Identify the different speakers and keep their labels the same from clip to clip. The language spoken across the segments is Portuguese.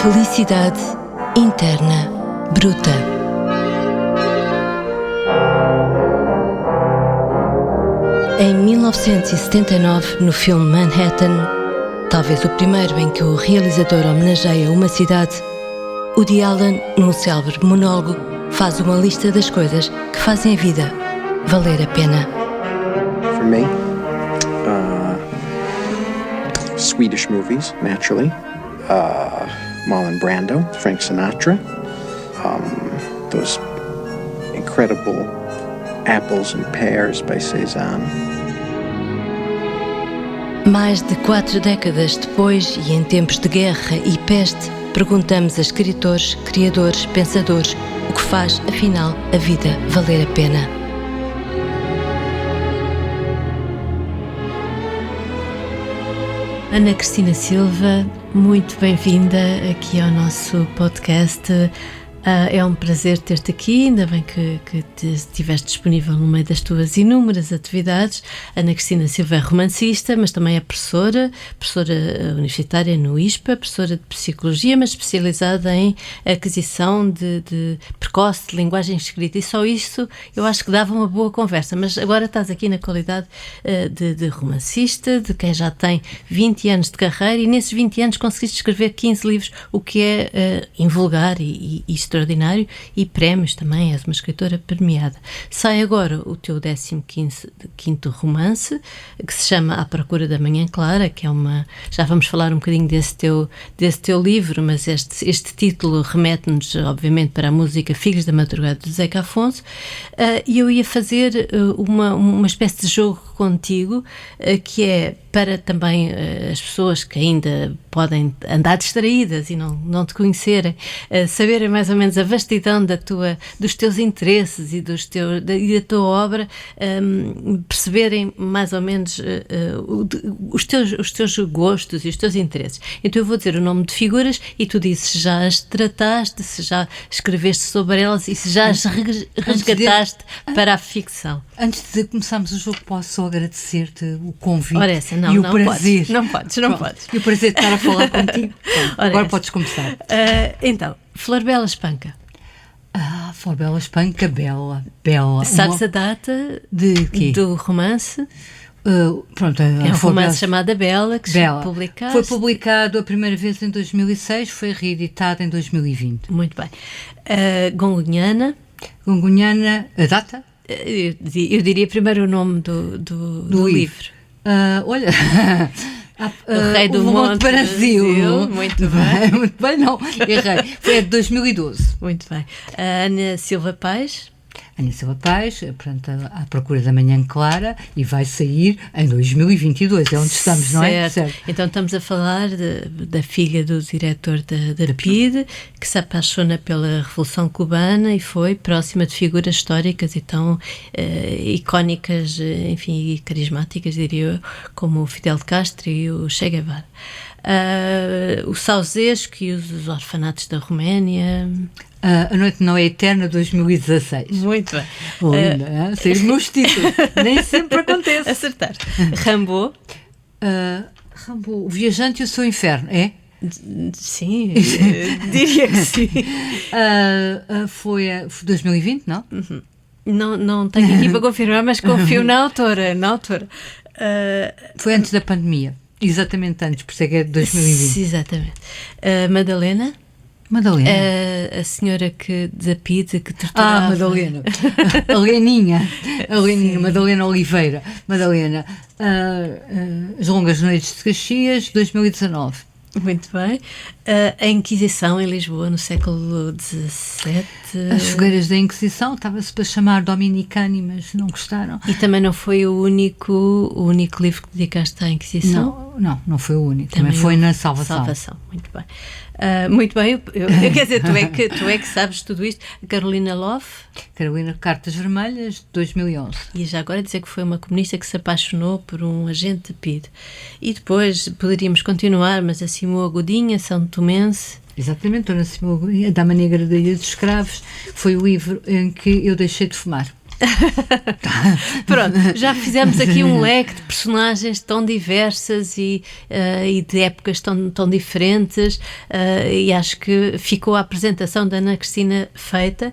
Speaker 1: Felicidade interna bruta. Em 1979, no filme Manhattan, talvez o primeiro em que o realizador homenageia uma cidade, Woody Allen, num célebre monólogo, faz uma lista das coisas que fazem a vida valer a pena.
Speaker 2: For me, Swedish movies, naturally. Marlon Brando, Frank Sinatra. Those incredible Apples and Pears by Cézanne.
Speaker 1: Mais de 4 décadas depois, e em tempos de guerra e peste, perguntamos a escritores, criadores, pensadores o que faz, afinal, a vida valer a pena. Ana Cristina Silva, muito bem-vinda aqui ao nosso podcast. É um prazer ter-te aqui, ainda bem que estiveste disponível no meio das tuas inúmeras atividades. Ana Cristina Silva é romancista, mas também é professora universitária no ISPA, professora de Psicologia, mas especializada em aquisição de precoce de linguagem escrita, e só isso eu acho que dava uma boa conversa, mas agora estás aqui na qualidade de romancista, de quem já tem 20 anos de carreira, e nesses 20 anos conseguiste escrever 15 livros, o que é invulgar e extraordinário, e prémios também, és uma escritora premiada. Sai agora o teu 15º romance, que se chama À Procura da Manhã Clara, que é uma... Já vamos falar um bocadinho desse teu livro, mas este título remete-nos, obviamente, para a música Filhos da Madrugada de Zeca Afonso, e eu ia fazer uma espécie de jogo contigo, que é para também as pessoas que ainda podem andar distraídas e não te conhecerem, saberem mais ou menos a vastidão dos teus interesses e da tua obra, perceberem mais ou menos os teus gostos e os teus interesses. Então eu vou dizer o nome de figuras e tu dizes se já as trataste, se já escreveste sobre elas e se já as resgataste para a ficção.
Speaker 3: Antes de começarmos o jogo, posso só agradecer-te o convite.
Speaker 1: Ora, essa, não,
Speaker 3: e o
Speaker 1: não
Speaker 3: prazer.
Speaker 1: Podes. Não podes.
Speaker 3: E o prazer de estar a falar contigo. Agora podes começar.
Speaker 1: Então, Flor Bela Espanca.
Speaker 3: Flor Bela Espanca, bela.
Speaker 1: Sabes a data
Speaker 3: de quê?
Speaker 1: Do romance?
Speaker 3: Pronto,
Speaker 1: é um romance chamado Bela, que publicaste.
Speaker 3: Foi publicado a primeira vez em 2006, foi reeditado em 2020.
Speaker 1: Muito bem. Gongonhana,
Speaker 3: a data?
Speaker 1: Eu diria primeiro o nome do livro.
Speaker 3: Olha,
Speaker 1: o Rei do Monte
Speaker 3: Brasil.
Speaker 1: Muito bem.
Speaker 3: Muito bem, não, errei. Foi de 2012.
Speaker 1: Muito bem. Ana Silva Paes,
Speaker 3: portanto, À Procura da Manhã Clara, e vai sair em 2022, é onde estamos, não é?
Speaker 1: Certo. Então estamos a falar da filha do diretor da PIDE, que se apaixona pela Revolução Cubana e foi próxima de figuras históricas e tão icónicas, enfim, e carismáticas, diria eu, como o Fidel Castro e o Che Guevara. O Ceausescu e os orfanatos da Roménia.
Speaker 3: A Noite Não é Eterna, 2016.
Speaker 1: Muito bem.
Speaker 3: Linda, sei os meus títulos. Nem sempre acontece.
Speaker 1: Acertar. Rambo.
Speaker 3: O Viajante e o Seu Inferno, é?
Speaker 1: Sim, diria que sim.
Speaker 3: Foi 2020, não?
Speaker 1: Uhum. Não tenho aqui para confirmar, mas confio na autora.
Speaker 3: Foi antes da pandemia. Exatamente antes, por isso é que é de 2020.
Speaker 1: Exatamente. Madalena. A senhora da PIDE que torturava.
Speaker 3: Madalena. A Leninha, Madalena Oliveira. As Longas Noites de Caxias, 2019.
Speaker 1: Muito bem. A Inquisição em Lisboa, no século XVII.
Speaker 3: As Fogueiras da Inquisição, estava-se para chamar Dominicani, mas não gostaram.
Speaker 1: E também não foi o único livro que dedicaste à Inquisição?
Speaker 3: Não foi o único. Também foi na Salvação.
Speaker 1: Muito bem. Muito bem, quer dizer, tu é que sabes tudo isto. Carolina Love.
Speaker 3: Cartas Vermelhas, 2011.
Speaker 1: E já agora dizer que foi uma comunista que se apaixonou por um agente de PIDE. E depois poderíamos continuar, mas assim, Simão Agudinha, São Tomense.
Speaker 3: Exatamente, Dona Simão Agudinha, a Dama Negra da Ilha dos Escravos, foi o livro em que eu deixei de fumar.
Speaker 1: Pronto, já fizemos aqui um leque de personagens tão diversas e de épocas tão diferentes, e acho que ficou a apresentação da Ana Cristina feita.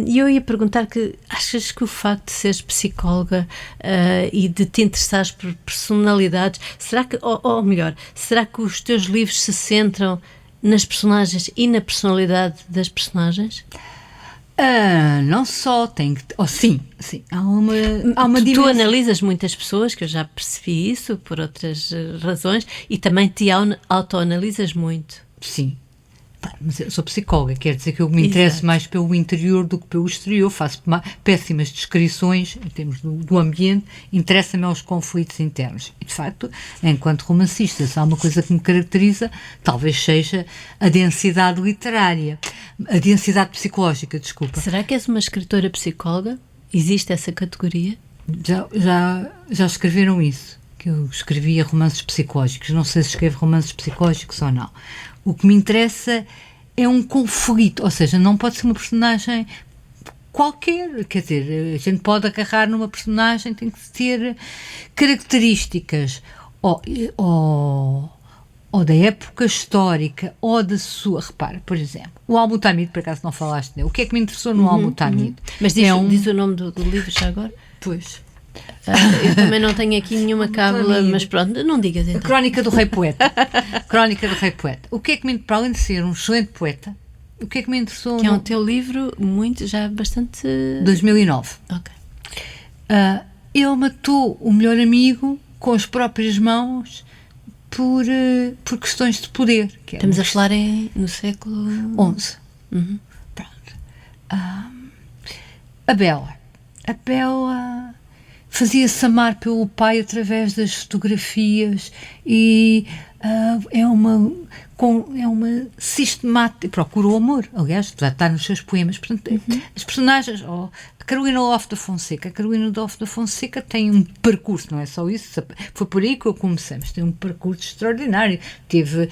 Speaker 1: E eu ia perguntar que achas que o facto de seres psicóloga e de te interessares por personalidades, será que, ou melhor, será que os teus livros se centram nas personagens e na personalidade das personagens?
Speaker 3: Não só, tem que... sim, há uma
Speaker 1: Tu
Speaker 3: dimensão.
Speaker 1: analisas muitas pessoas, que eu já percebi isso, por outras razões, e também te autoanalisas muito.
Speaker 3: Sim. Mas eu sou psicóloga, quer dizer que eu me interesso mais pelo interior do que pelo exterior, faço péssimas descrições em termos do ambiente, interessa-me aos conflitos internos. E, de facto, enquanto romancista, se há uma coisa que me caracteriza, talvez seja a densidade literária, a densidade psicológica, desculpa.
Speaker 1: Será que és uma escritora psicóloga? Existe essa categoria?
Speaker 3: Já escreveram isso, que eu escrevia romances psicológicos. Não sei se escrevo romances psicológicos ou não. O que me interessa é um conflito, ou seja, não pode ser uma personagem qualquer, quer dizer, a gente pode agarrar numa personagem, tem que ter características ou da época histórica, ou da sua... Repara, por exemplo, o Al-Mutamid, por acaso não falaste dele, o que é que me interessou no Al-Mutamid?
Speaker 1: Mas diz o nome do livro já agora?
Speaker 3: Pois...
Speaker 1: eu também não tenho aqui nenhuma cábula, mas pronto, não digas então.
Speaker 3: A Crónica do Rei Poeta. Crónica do Rei Poeta. O que é que me... Para além de ser um excelente poeta, o que é que me interessou...
Speaker 1: Que é um teu livro já bastante...
Speaker 3: 2009.
Speaker 1: Ok.
Speaker 3: Ele matou o melhor amigo com as próprias mãos por questões de poder.
Speaker 1: Estamos a falar no século...
Speaker 3: XI.
Speaker 1: Uhum.
Speaker 3: Pronto. A Bela fazia-se amar pelo pai através das fotografias e é uma sistemática, procura o amor, aliás, já está nos seus poemas. Portanto, as personagens, a Carolina Lopes da Fonseca tem um percurso, não é só isso, foi por aí que eu comecei, mas tem um percurso extraordinário. Teve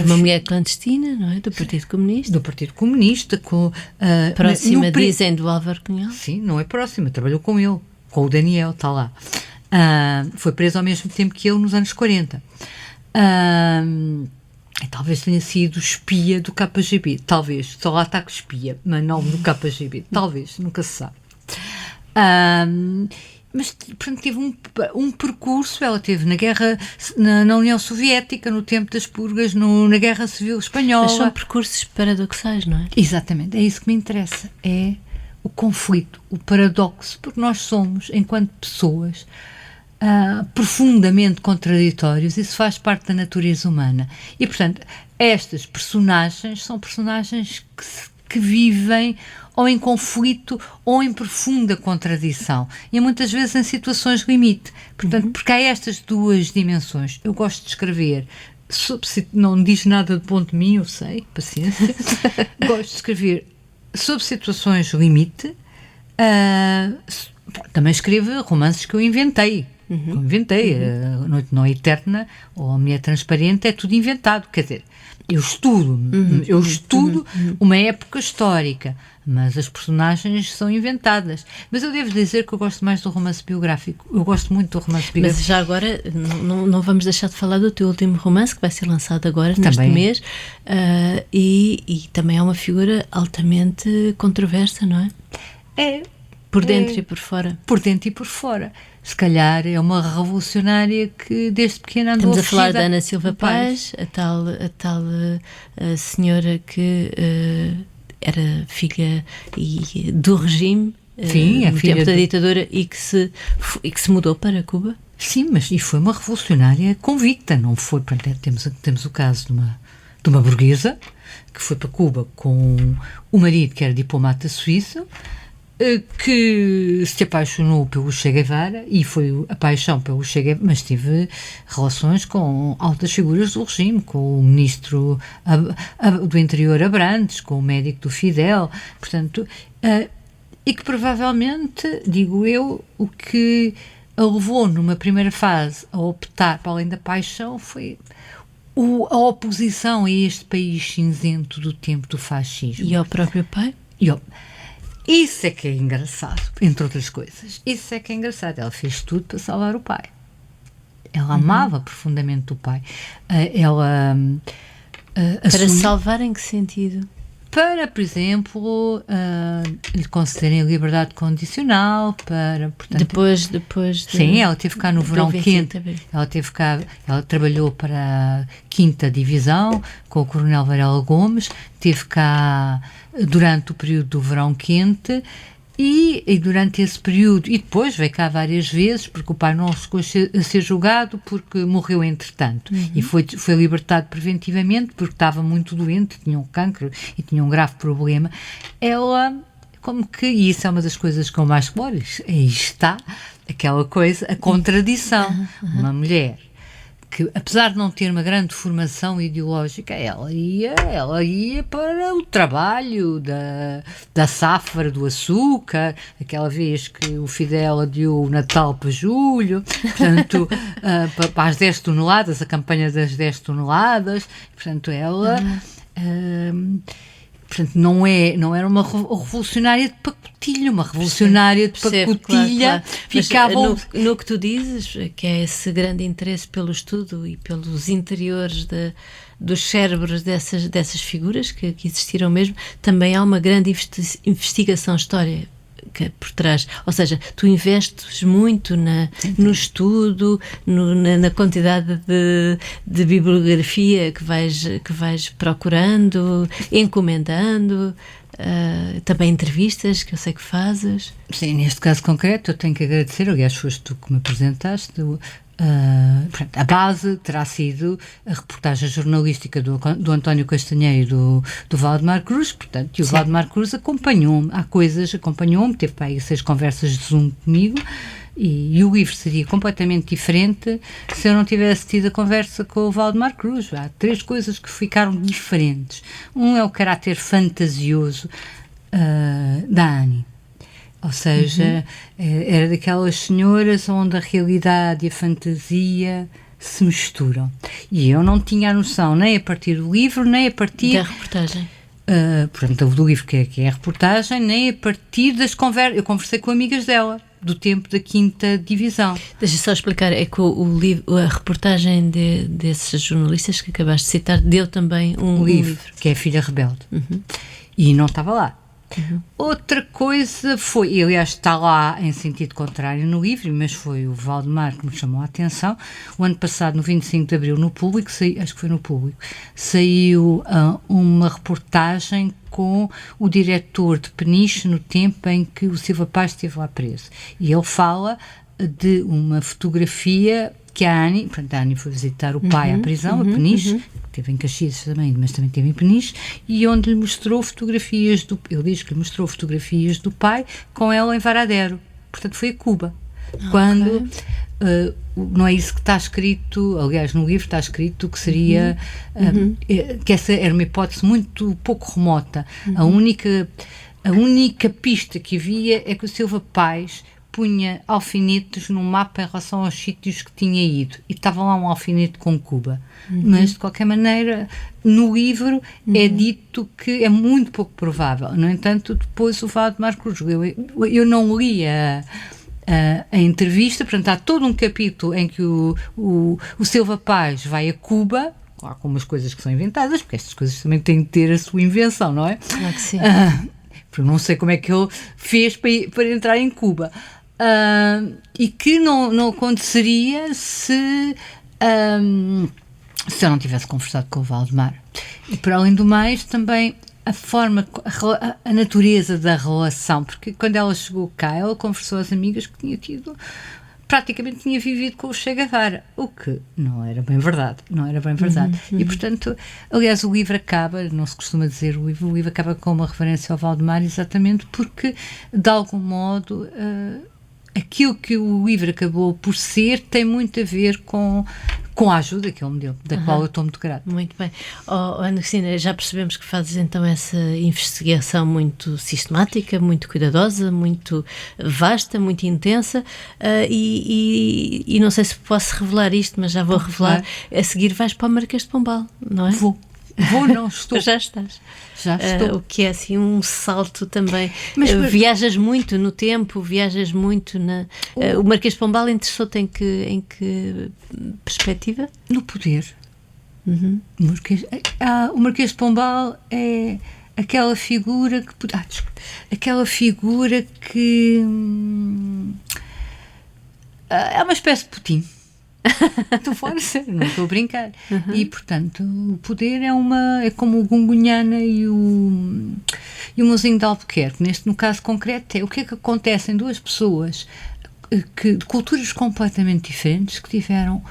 Speaker 1: uma mulher clandestina, não é? Do Partido Comunista. Próxima, dizem, do Álvaro Cunhal.
Speaker 3: Sim, não é próxima, trabalhou com ele. Com o Daniel, está lá. Foi preso ao mesmo tempo que ele nos anos 40. Talvez tenha sido espia do KGB. Talvez. Só lá está que espia, mas não do KGB. Talvez, nunca se sabe. Mas, portanto, teve um percurso. Ela teve na guerra, na União Soviética, no tempo das purgas, na Guerra Civil Espanhola.
Speaker 1: Mas são percursos paradoxais, não é?
Speaker 3: Exatamente. É isso que me interessa. É o conflito, o paradoxo, porque nós somos, enquanto pessoas, profundamente contraditórios. Isso faz parte da natureza humana. E, portanto, estas personagens são personagens que vivem ou em conflito ou em profunda contradição. E muitas vezes em situações limite. Portanto, porque há estas duas dimensões. Eu gosto de escrever... Não diz nada de bom de mim, eu sei, paciência. Gosto de escrever sobre situações limite. Também escrevo romances que eu inventei. A Noite Não é Eterna ou A Mulher Transparente, é tudo inventado. Quer dizer, eu estudo uma época histórica, mas as personagens são inventadas. Mas eu devo dizer que eu gosto mais do romance biográfico. Eu gosto muito do romance biográfico.
Speaker 1: Mas já agora, não vamos deixar de falar do teu último romance, que vai ser lançado agora, neste mês, e também é uma figura altamente controversa, não é? Por dentro e por fora.
Speaker 3: Por dentro e por fora. Se calhar é uma revolucionária que desde pequena andou
Speaker 1: Estamos a falar da Ana Silva Paz, a tal senhora que era filha do regime,
Speaker 3: sim,
Speaker 1: no tempo da ditadura, e que se mudou para Cuba.
Speaker 3: Sim, e foi uma revolucionária convicta, não foi? Temos o caso de uma burguesa que foi para Cuba com o marido que era diplomata suíço, que se apaixonou pelo Che Guevara, e foi a paixão pelo Che Guevara, mas teve relações com altas figuras do regime, com o ministro do Interior Abrantes, com o médico do Fidel, portanto, e que provavelmente, digo eu, o que a levou numa primeira fase a optar, para além da paixão, foi a oposição a este país cinzento do tempo do fascismo.
Speaker 1: E ao próprio pai?
Speaker 3: Isso é que é engraçado, entre outras coisas. Isso é que é engraçado. Ela fez tudo para salvar o pai. Ela amava profundamente o pai. Ela...
Speaker 1: Para salvar em que sentido?
Speaker 3: Para, por exemplo, lhe concederem a liberdade condicional, para, portanto...
Speaker 1: Depois
Speaker 3: sim, ela teve cá no verão quente. Ela trabalhou para a 5ª Divisão com o Coronel Varela Gomes, teve cá durante o período do verão quente e durante esse período, e depois veio cá várias vezes, porque o pai não chegou a ser julgado porque morreu entretanto, e foi libertado preventivamente porque estava muito doente, tinha um cancro e tinha um grave problema. Ela, como que, e isso é uma das coisas que eu mais gosto, aí está aquela coisa, a contradição. Uma mulher que, apesar de não ter uma grande formação ideológica, ela ia para o trabalho da safra do açúcar, aquela vez que o Fidel adiou o Natal para julho, portanto, para as 10 toneladas, a campanha das 10 toneladas, portanto, ela... Portanto, não era uma revolucionária de pacotilha, uma revolucionária de pacotilha.
Speaker 1: Claro. Ficava no que tu dizes, que é esse grande interesse pelo estudo e pelos interiores dos cérebros dessas figuras que existiram mesmo, também há uma grande investigação histórica por trás, ou seja, tu investes muito no estudo, na quantidade de bibliografia que vais procurando, encomendando, também entrevistas que eu sei que fazes.
Speaker 3: Sim, neste caso concreto eu tenho que agradecer, aliás foste tu que me apresentaste, a base terá sido a reportagem jornalística do António Castanheiro e do Valdemar Cruz, portanto, e o Valdemar Cruz acompanhou-me, teve para aí 6 conversas de Zoom comigo, e o livro seria completamente diferente se eu não tivesse tido a conversa com o Valdemar Cruz. Há 3 coisas que ficaram diferentes. Um é o caráter fantasioso da Annie. Ou seja, era daquelas senhoras onde a realidade e a fantasia se misturam. E eu não tinha a noção, nem a partir do livro, nem a partir...
Speaker 1: Da reportagem.
Speaker 3: Portanto, do livro que é a reportagem, nem a partir das conversas. Eu conversei com amigas dela, do tempo da 5ª Divisão.
Speaker 1: Deixa só explicar, é que o livro, a reportagem desses jornalistas que acabaste de citar, deu também um livro.
Speaker 3: Que é a Filha Rebelde. E não estava lá. Outra coisa foi, aliás está lá em sentido contrário no livro, mas foi o Valdemar que me chamou a atenção. O ano passado, no 25 de Abril, no Público, acho que foi no Público, saiu uma reportagem com o diretor de Peniche no tempo em que o Silva Paz esteve lá preso. E ele fala de uma fotografia que a Annie foi visitar o pai à prisão, a Peniche, esteve em Caxias também, mas também esteve em Peniche, e onde lhe mostrou fotografias ele diz que lhe mostrou fotografias do pai com ela em Varadero, portanto foi a Cuba. Quando não é isso que está escrito, aliás no livro está escrito que seria que essa era uma hipótese muito pouco remota. A única pista que havia é que o Silva Paz punha alfinetes no mapa em relação aos sítios que tinha ido, e estava lá um alfinete com Cuba, mas de qualquer maneira no livro é dito que é muito pouco provável. No entanto, depois o Valdemar Cruz, eu não li a entrevista, portanto há todo um capítulo em que o Silva Paz vai a Cuba, claro, com umas coisas que são inventadas, porque estas coisas também têm que ter a sua invenção, não é?
Speaker 1: Claro que sim.
Speaker 3: Porque não sei como é que ele fez para entrar em Cuba. E que não aconteceria se eu não tivesse conversado com o Valdemar. E para além do mais, também a forma, a natureza da relação, porque quando ela chegou cá, ela conversou às amigas que praticamente tinha vivido com o Che Guevara, o que não era bem verdade. E portanto, aliás, o livro acaba, não se costuma dizer o livro acaba com uma referência ao Valdemar, exatamente porque, de algum modo, aquilo que o livro acabou por ser tem muito a ver com a ajuda que ele me deu, da qual eu estou muito grata.
Speaker 1: Muito bem. Ana Cristina, já percebemos que fazes então essa investigação muito sistemática, muito cuidadosa, muito vasta, muito intensa, e não sei se posso revelar isto, mas já vou revelar. A seguir vais para o Marquês de Pombal, não é?
Speaker 3: Vou. Vou, não estou.
Speaker 1: Já estás.
Speaker 3: Já estou.
Speaker 1: O que é assim um salto também.
Speaker 3: Mas
Speaker 1: viajas muito no tempo, viajas muito na... o Marquês de Pombal interessou-te em que perspectiva?
Speaker 3: No poder.
Speaker 1: Uhum.
Speaker 3: O Marquês de Pombal é aquela figura que... aquela figura que... é uma espécie de Putin. Estou fora de sério, não estou a brincar. Uhum. E, portanto, o poder é como o Gungunhana e o Mozinho de Albuquerque. No caso concreto, é o que é que acontece em duas pessoas de culturas completamente diferentes que tiveram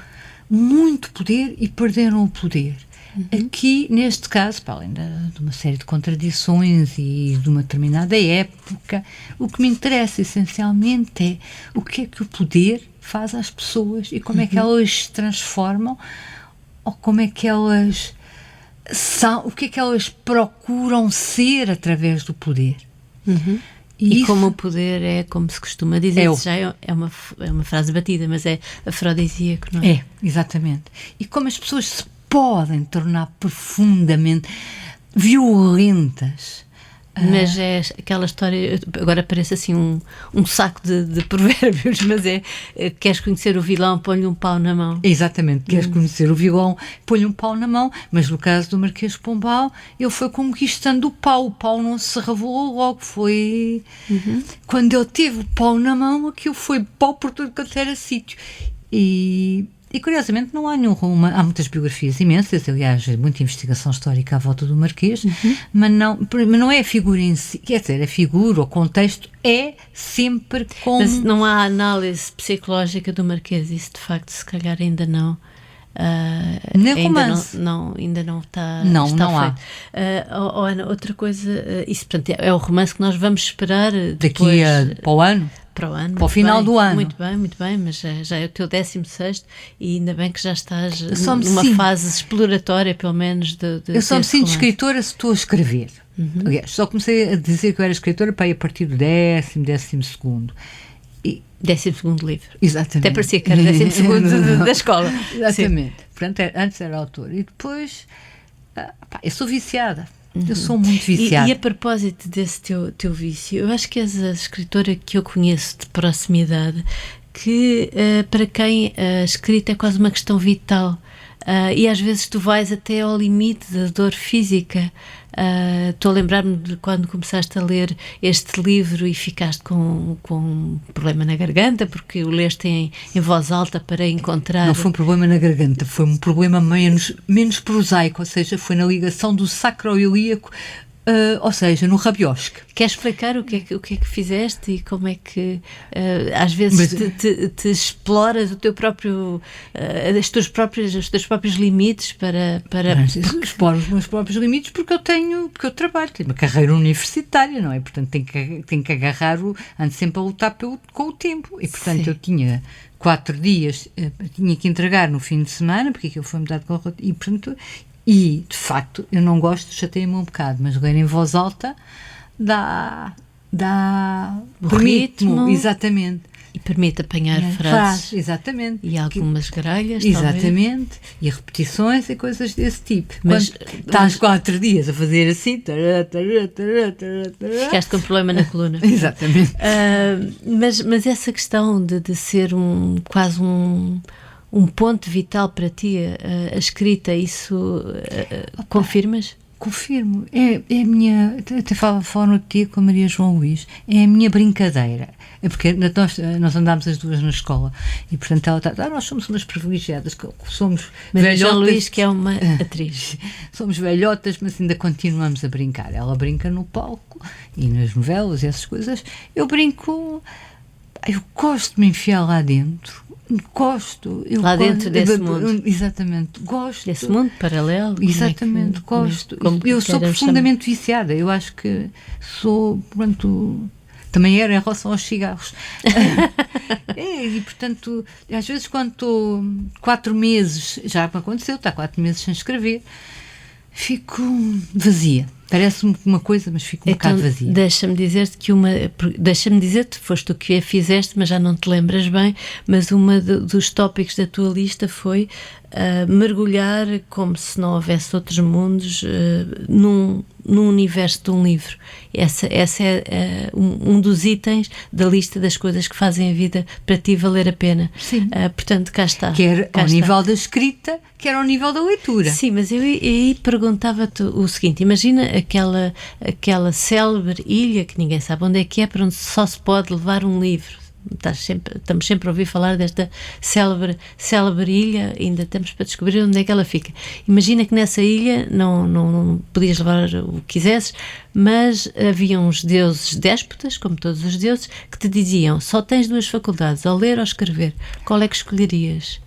Speaker 3: muito poder e perderam o poder. Uhum. Aqui, neste caso, para além de uma série de contradições e de uma determinada época, o que me interessa essencialmente é o que é que o poder faz às pessoas e como é que elas se transformam, ou como é que elas são, o que é que elas procuram ser através do poder.
Speaker 1: Uhum. E como o poder é, como se costuma dizer, já é uma frase batida, mas é afrodisíaco, não é?
Speaker 3: É, exatamente. E como as pessoas se podem tornar profundamente violentas.
Speaker 1: Mas é aquela história, agora parece assim um saco de provérbios, mas queres conhecer o vilão, põe-lhe um pau na mão.
Speaker 3: Exatamente, queres conhecer o vilão, põe-lhe um pau na mão, mas no caso do Marquês de Pombal, ele foi conquistando o pau não se revelou logo, foi... Uhum. Quando ele teve o pau na mão, aquilo foi pau por tudo quanto era sítio. E curiosamente não há há muitas biografias imensas, aliás, muita investigação histórica à volta do Marquês, mas não é a figura em si, quer dizer, a figura, o contexto é sempre como...
Speaker 1: Mas não há análise psicológica do Marquês, isso de facto se calhar ainda não... ainda não está
Speaker 3: não
Speaker 1: feito. Ana, outra coisa, isso portanto, é o romance que nós vamos esperar
Speaker 3: daqui para o ano? Para o final do ano.
Speaker 1: Muito bem, mas já é o teu 16º e ainda bem que já estás numa fase exploratória, pelo menos.
Speaker 3: Eu só me sinto escritora se estou a escrever.
Speaker 1: Uhum.
Speaker 3: Aliás, só comecei a dizer que eu era escritora para ir a partir do 12º.
Speaker 1: 12º livro.
Speaker 3: Exatamente.
Speaker 1: Até parecia que era 12º da escola.
Speaker 3: Exatamente. Portanto, antes era autora. E depois, eu sou viciada. Eu sou muito viciada.
Speaker 1: E a propósito desse teu vício, eu acho que és a escritora que eu conheço de proximidade que, para quem a escrita é quase uma questão vital. E às vezes tu vais até ao limite da dor física. Estou a lembrar-me de quando começaste a ler este livro e ficaste com um problema na garganta porque o leste em voz alta para encontrar...
Speaker 3: Não foi um problema na garganta, foi um problema menos prosaico, ou seja, foi na ligação do sacroiliaco, ou seja, no rabiosque.
Speaker 1: Queres explicar o que é que fizeste e como é que às vezes te exploras o teu próprio, os teus próprios limites para...
Speaker 3: Exploro os meus próprios limites porque eu trabalho, tenho uma carreira universitária, não é? Portanto, tenho que agarrar, ando sempre a lutar com o tempo. E, portanto, eu tinha 4 dias, tinha que entregar no fim de semana, porque aquilo foi mudado com a... E, portanto... E, de facto, eu não gosto, chateia-me um bocado, mas ler em voz alta dá
Speaker 1: ritmo.
Speaker 3: Exatamente.
Speaker 1: E permite apanhar frases.
Speaker 3: Exatamente.
Speaker 1: E algumas gralhas,
Speaker 3: exatamente. Talvez. E repetições e coisas desse tipo. Mas estás 4 dias a fazer assim...
Speaker 1: Ficaste com um problema na coluna.
Speaker 3: Exatamente.
Speaker 1: Mas essa questão de ser quase um ponto vital para ti, a escrita, isso confirmas?
Speaker 3: Confirmo. É a minha... Até falava no dia com a Maria João Luís. É a minha brincadeira. É porque nós andámos as duas na escola e, portanto, ela está... nós somos umas privilegiadas, somos
Speaker 1: Maria
Speaker 3: velhotas...
Speaker 1: João Luís, que é uma atriz.
Speaker 3: Somos velhotas, mas ainda continuamos a brincar. Ela brinca no palco e nas novelas e essas coisas. Eu brinco... Eu gosto de me enfiar lá dentro. Gosto.
Speaker 1: Dentro desse mundo.
Speaker 3: Exatamente. Gosto.
Speaker 1: Desse mundo paralelo.
Speaker 3: Exatamente. Gosto. Eu sou profundamente viciada. Eu acho que sou, pronto... Também era em relação aos cigarros. E, portanto, às vezes quando estou 4 meses, já me aconteceu, está 4 meses sem escrever, fico vazia. Parece-me uma coisa, mas fica um bocado vazia.
Speaker 1: Deixa-me dizer-te foste tu que a fizeste, mas já não te lembras bem, mas dos tópicos da tua lista foi mergulhar como se não houvesse outros mundos num universo de um livro. Essa é um dos itens da lista das coisas que fazem a vida para ti valer a pena.
Speaker 3: Sim.
Speaker 1: Portanto, cá está.
Speaker 3: Quer ao nível da escrita, quer ao nível da leitura.
Speaker 1: Sim, mas eu aí perguntava-te o seguinte: imagina aquela célebre ilha que ninguém sabe onde é, para onde só se pode levar um livro. Estamos sempre a ouvir falar desta célebre ilha, ainda estamos para descobrir onde é que ela fica. Imagina que nessa ilha não podias levar o que quisesses, mas havia uns deuses déspotas, como todos os deuses, que te diziam: só tens 2 faculdades, ou ler ou escrever. Qual é que escolherias?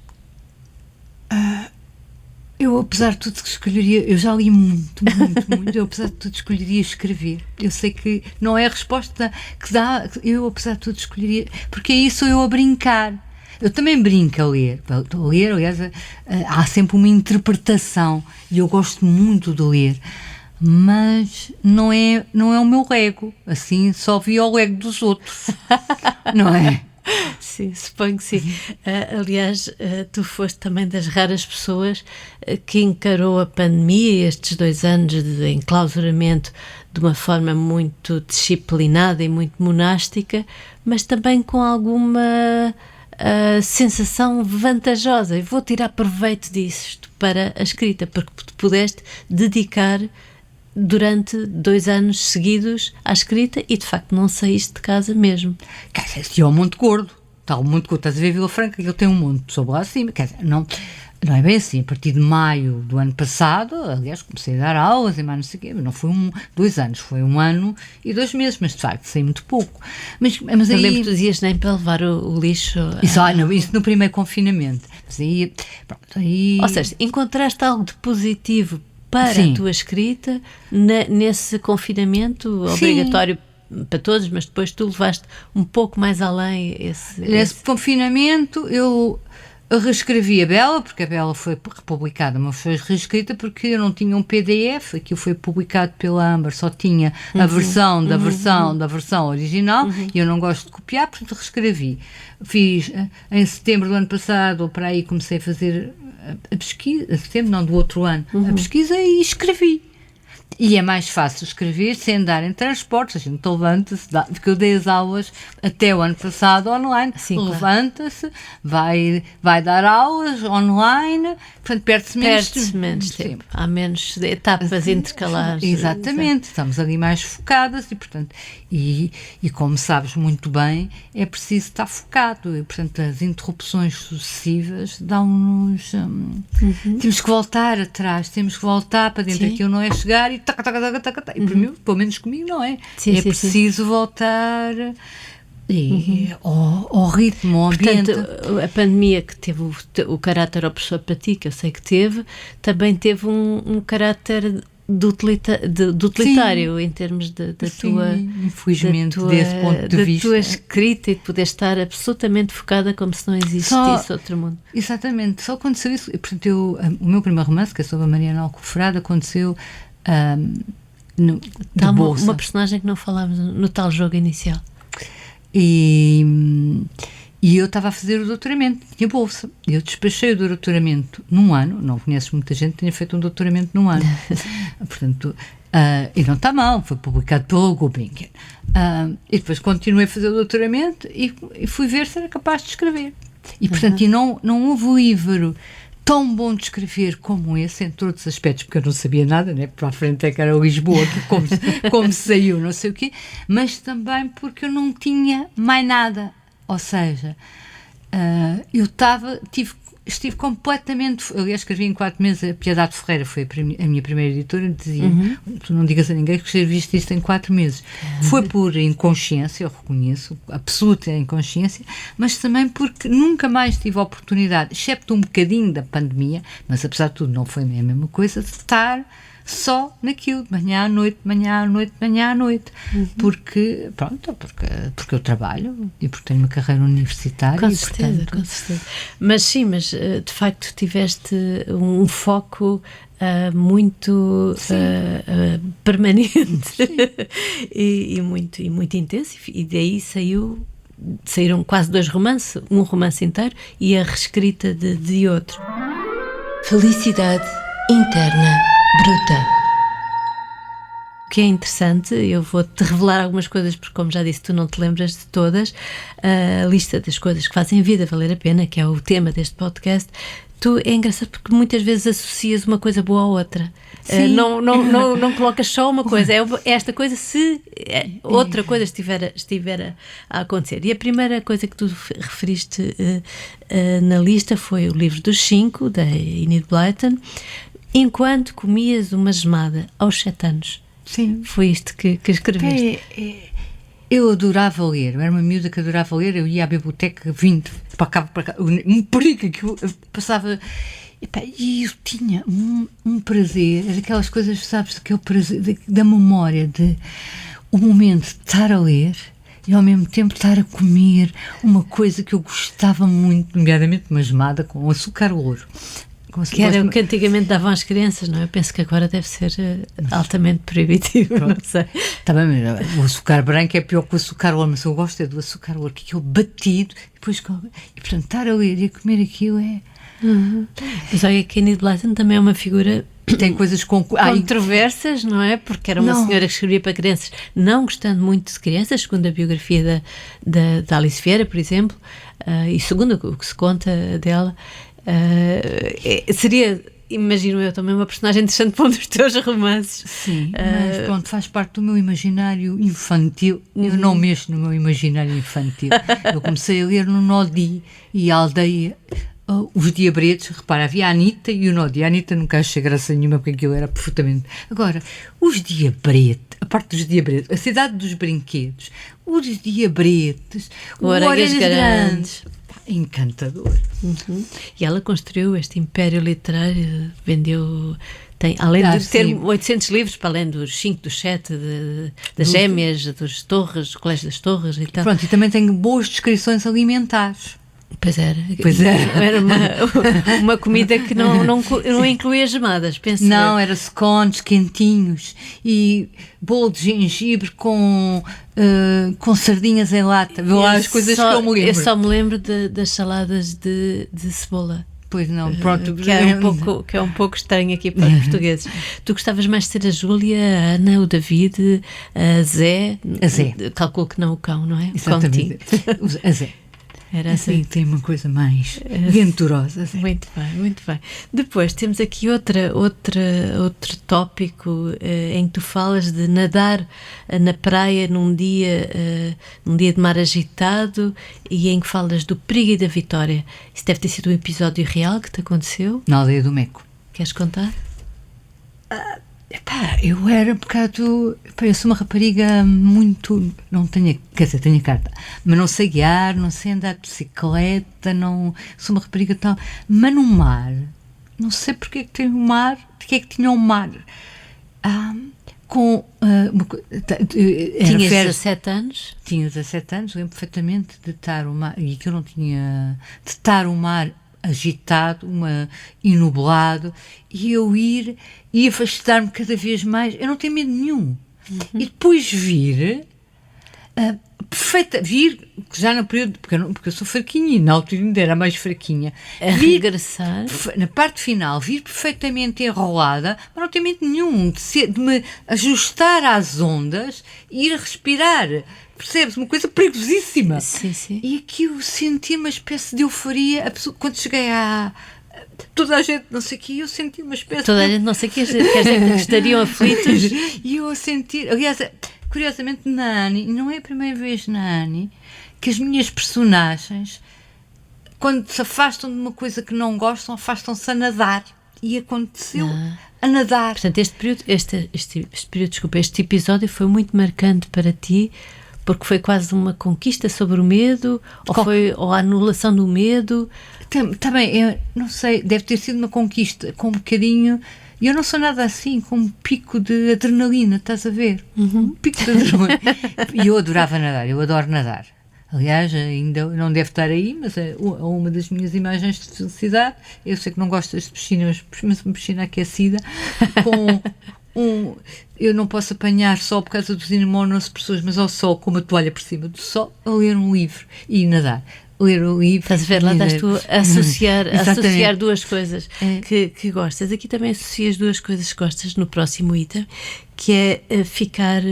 Speaker 3: Eu, apesar de tudo, escolheria... Eu já li muito. Eu, apesar de tudo, escolheria escrever. Eu sei que não é a resposta que dá... Eu, apesar de tudo, escolheria... Porque aí sou eu a brincar. Eu também brinco a ler. Aliás, há sempre uma interpretação. E eu gosto muito de ler. Mas não é o meu ego. Assim, só vi o ego dos outros. Não é?
Speaker 1: Sim, suponho que sim. Aliás, tu foste também das raras pessoas que encarou a pandemia, estes 2 anos de enclausuramento, de uma forma muito disciplinada e muito monástica, mas também com alguma sensação vantajosa. E vou tirar proveito disto para a escrita, porque te pudeste dedicar durante 2 anos seguidos à escrita e de facto não saíste de casa mesmo.
Speaker 3: Quer dizer, se é um monte gordo, está um monte gordo, estás a ver Vila Franca, que ele tem um monte de pessoa lá acima, quer dizer, não é bem assim. A partir de maio do ano passado, aliás, comecei a dar aulas e mais não sei o quê, mas não foi 2 anos, foi 1 ano e 2 meses, mas de facto saí muito pouco. Mas aí...
Speaker 1: Eu lembro que tu dizias nem para levar o lixo.
Speaker 3: Isso no primeiro confinamento. Mas aí, pronto, aí...
Speaker 1: Ou seja, encontraste algo de positivo para a tua escrita nesse confinamento obrigatório para todos, mas depois tu levaste um pouco mais além
Speaker 3: Nesse confinamento eu reescrevi a Bela, porque a Bela foi republicada, mas foi reescrita porque eu não tinha um PDF, aquilo foi publicado pela Amber, só tinha a versão da versão original, e eu não gosto de copiar, portanto reescrevi. Fiz em setembro do ano passado, ou para aí comecei a fazer a pesquisa, setembro não, do outro ano, a pesquisa, e escrevi. E é mais fácil escrever sem andar em transportes. A gente levanta-se, porque eu dei as aulas até o ano passado online.
Speaker 1: Sim,
Speaker 3: levanta-se, vai dar aulas online, portanto perde-se
Speaker 1: menos tempo. Há menos etapas intercalares.
Speaker 3: Exatamente, estamos ali mais focadas e, portanto, e como sabes muito bem, é preciso estar focado. E, portanto, as interrupções sucessivas dão-nos... Temos que voltar atrás, temos que voltar para dentro. Aquilo não é chegar e e para mim, pelo menos comigo, não é? É preciso voltar ao ritmo, ao ambiente.
Speaker 1: Portanto, a pandemia que teve o caráter opressor para ti, que eu sei que teve, também teve um caráter de utilitário em termos da tua...
Speaker 3: Infelizmente, desse ponto de vista.
Speaker 1: Da tua escrita e de poder estar absolutamente focada como se não existisse outro mundo.
Speaker 3: Exatamente. Só aconteceu isso. Portanto, o meu primeiro romance, que é sobre a Mariana Alcoforada, aconteceu...
Speaker 1: uma personagem que não falámos no tal jogo inicial.
Speaker 3: E eu estava a fazer o doutoramento, tinha bolsa. Eu despachei o doutoramento num ano. Não conheces muita gente que tenha feito um doutoramento num ano. Portanto, e não está mal, foi publicado pelo Gulbenkian. E depois continuei a fazer o doutoramento e fui ver se era capaz de escrever. E portanto, e não houve livro tão bom de escrever como esse, em todos os aspectos, porque eu não sabia nada, né? Para a frente é que era Lisboa, como saiu, não sei o quê, mas também porque eu não tinha mais nada. Ou seja, eu estive completamente... Aliás, escrevi em 4 meses, a Piedade Ferreira foi a minha primeira editora, dizia, tu não digas a ninguém que escreviste isto em 4 meses. Foi por inconsciência, eu reconheço, absoluta inconsciência, mas também porque nunca mais tive a oportunidade, excepto um bocadinho da pandemia, mas apesar de tudo não foi a mesma coisa, de estar só naquilo, de manhã à noite, porque eu trabalho e porque tenho uma carreira universitária.
Speaker 1: Com certeza. Mas sim, de facto tiveste um foco muito permanente e muito intenso, e daí saíram quase 2 romances, um romance inteiro e a reescrita de outro. Felicidade interna bruta. O que é interessante, eu vou-te revelar algumas coisas, porque, como já disse, tu não te lembras de todas. A lista das coisas que fazem a vida valer a pena, que é o tema deste podcast. É engraçado porque muitas vezes associas uma coisa boa à outra. Não colocas só uma coisa, é esta coisa se outra coisa estiver a acontecer. E a primeira coisa que tu referiste na lista foi o livro dos 5, da Enid Blyton, Enquanto Comias uma Gemada, aos 7 anos.
Speaker 3: Sim.
Speaker 1: Foi isto que escreveste.
Speaker 3: Eu adorava ler, eu era uma miúda que adorava ler, eu ia à biblioteca vindo para cá, um perigo que eu passava, e eu tinha um prazer, era aquelas coisas, sabes, daquele prazer da memória, de o momento de estar a ler e ao mesmo tempo estar a comer uma coisa que eu gostava muito, nomeadamente uma gemada com açúcar ouro.
Speaker 1: Que era o que antigamente davam às crianças, não é? Eu penso que agora deve ser altamente proibitivo, não sei.
Speaker 3: Tá bem, mas o açúcar branco é pior que o açúcar ouro, mas eu gosto do açúcar ouro, que é aquele batido, e portanto estar a ler e a comer aquilo é...
Speaker 1: Mas olha que a Enid Blyton também é uma figura...
Speaker 3: Tem coisas
Speaker 1: controversas, não é? Porque era uma senhora que escrevia para crianças, não gostando muito de crianças, segundo a biografia da Alice Vieira, por exemplo, e segundo o que se conta dela... seria, imagino eu, também uma personagem interessante para um dos teus romances.
Speaker 3: Sim, mas pronto, faz parte do meu imaginário infantil. Eu não mexo no meu imaginário infantil. Eu comecei a ler no Nodi e a aldeia, os Diabretes. Repara, havia a Anitta e o Nodi. A Anitta nunca achei graça nenhuma, porque aquilo era perfeitamente... Agora, os Diabretes, a parte dos Diabretes, a cidade dos brinquedos, os Diabretes, o Orelhas Grandes... Encantador.
Speaker 1: E ela construiu este império literário, vendeu, além de ter 800 livros, para além dos 5, dos 7, das Gêmeas, das Torres, do Colégio das Torres e tal.
Speaker 3: Pronto, e também tem boas descrições alimentares.
Speaker 1: Pois era. Era uma comida que não incluía gemadas, penso.
Speaker 3: Não, era scones quentinhos e bolo de gengibre com sardinhas em lata. Vê lá as coisas que eu me lembro.
Speaker 1: Eu só me lembro das saladas de cebola.
Speaker 3: Pois não, pronto.
Speaker 1: Que é um pouco estranho aqui para os portugueses. Tu gostavas mais de ser a Júlia, a Ana, o David, a Zé?
Speaker 3: A Zé.
Speaker 1: Calculo que não o cão, não é?
Speaker 3: Exatamente. A Zé.
Speaker 1: Era assim,
Speaker 3: tem uma coisa mais venturosa. Assim.
Speaker 1: Muito bem. Depois temos aqui outro tópico em que tu falas de nadar na praia num dia de mar agitado, e em que falas do perigo e da vitória. Isso deve ter sido um episódio real que te aconteceu?
Speaker 3: Na aldeia do Meco.
Speaker 1: Queres contar?
Speaker 3: Eu era um bocado... eu sou uma rapariga muito... Não tenho... Quer dizer, tenho carta. Mas não sei guiar, não sei andar de bicicleta, não... Sou uma rapariga tal... Mas no mar... Não sei porque é que tem o mar... Porque é que tinha o mar...
Speaker 1: Tinhas 17 anos?
Speaker 3: Tinha 17 anos, lembro perfeitamente de estar o mar... E que eu não tinha... De estar o mar agitado, e nublado, e eu ir e afastar-me cada vez mais. Eu não tenho medo nenhum. E depois vir já no período, porque eu sou fraquinha, e na altura ainda era mais fraquinha,
Speaker 1: regressar
Speaker 3: na parte final, vir perfeitamente enrolada, mas não tenho medo nenhum de me ajustar às ondas e ir respirar. Percebes? Uma coisa perigosíssima.
Speaker 1: Sim.
Speaker 3: E aqui eu senti uma espécie de euforia. Quando cheguei toda a gente, não sei o que, eu senti uma espécie
Speaker 1: Toda a gente, não sei o que, quer dizer que estariam aflitos.
Speaker 3: E eu a sentir... Aliás, curiosamente, na Annie, e não é a primeira vez na Annie, que as minhas personagens, quando se afastam de uma coisa que não gostam, afastam-se a nadar. E aconteceu a nadar.
Speaker 1: Portanto, este episódio foi muito marcante para ti, porque foi quase uma conquista sobre o medo, ou a anulação do medo.
Speaker 3: Também, eu não sei, deve ter sido uma conquista com um bocadinho... E eu não sou nada assim, com um pico de adrenalina, estás a ver? Um pico de adrenalina. E eu adorava nadar, eu adoro nadar. Aliás, ainda não deve estar aí, mas é uma das minhas imagens de felicidade. Eu sei que não gostas de piscinas, mas uma piscina aquecida, com eu não posso apanhar sol por causa dos imunossupressores, mas ao sol, com uma toalha por cima do sol, a ler um livro e nadar. Ler o livro.
Speaker 1: Estás a ver, lá estás tu a associar duas coisas que gostas. Aqui também associas duas coisas que gostas no próximo item, que é ficar